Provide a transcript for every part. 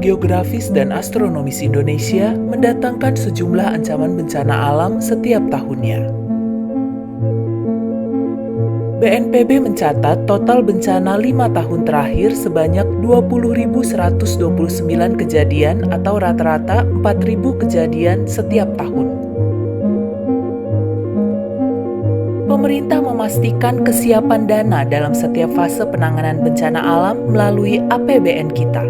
Pusat Geografis dan Astronomis Indonesia mendatangkan sejumlah ancaman bencana alam setiap tahunnya. BNPB mencatat total bencana 5 tahun terakhir sebanyak 20.129 kejadian atau rata-rata 4.000 kejadian setiap tahun. Pemerintah memastikan kesiapan dana dalam setiap fase penanganan bencana alam melalui APBN kita.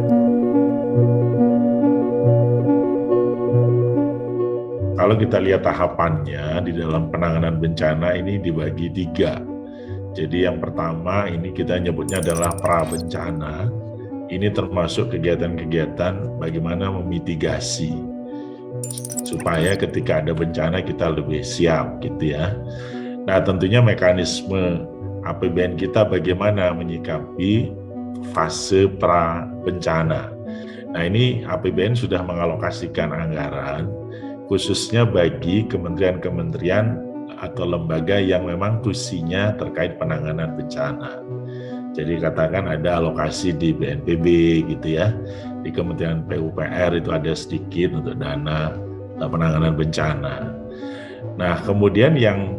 Kalau kita lihat tahapannya di dalam penanganan bencana ini dibagi 3. Jadi yang pertama ini kita nyebutnya adalah pra-bencana. Ini termasuk kegiatan-kegiatan bagaimana memitigasi supaya ketika ada bencana kita lebih siap gitu ya. Nah tentunya mekanisme APBN kita bagaimana menyikapi fase pra-bencana. Nah ini APBN sudah mengalokasikan anggaran khususnya bagi kementerian-kementerian atau lembaga yang memang tusinya terkait penanganan bencana. Jadi katakan ada alokasi di BNPB gitu ya, di Kementerian PUPR itu ada sedikit untuk dana penanganan bencana. Nah kemudian yang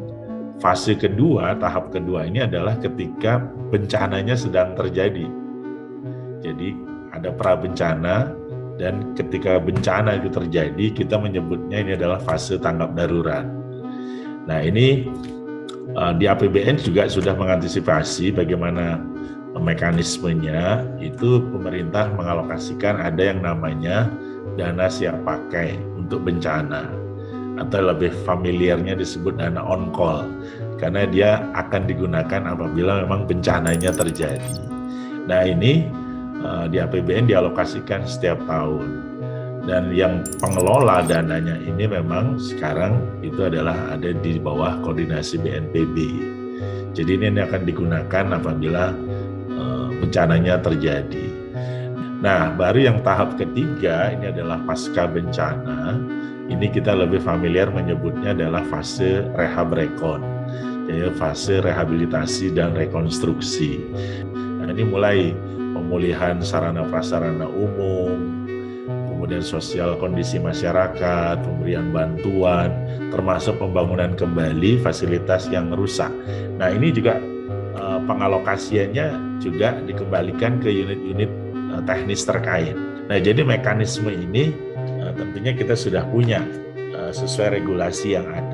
fase kedua, tahap kedua ini adalah ketika bencananya sedang terjadi. Jadi ada pra-bencana dan ketika bencana itu terjadi kita menyebutnya ini adalah fase tanggap darurat. Nah ini di APBN juga sudah mengantisipasi bagaimana mekanismenya. Itu pemerintah mengalokasikan ada yang namanya dana siap pakai untuk bencana atau lebih familiarnya disebut dana on call karena dia akan digunakan apabila memang bencananya terjadi. Nah ini di APBN dialokasikan setiap tahun dan yang pengelola dananya ini memang sekarang itu adalah ada di bawah koordinasi BNPB. Jadi ini akan digunakan apabila bencananya terjadi. Nah baru yang tahap ketiga ini adalah pasca bencana. Ini kita lebih familiar menyebutnya adalah fase rehab rekon, yaitu fase rehabilitasi dan rekonstruksi. Nah, ini mulai pemulihan sarana prasarana umum, kemudian sosial kondisi masyarakat, pemberian bantuan, termasuk pembangunan kembali fasilitas yang rusak. Nah ini juga pengalokasiannya juga dikembalikan ke unit-unit teknis terkait. Nah jadi mekanisme ini tentunya kita sudah punya sesuai regulasi yang ada.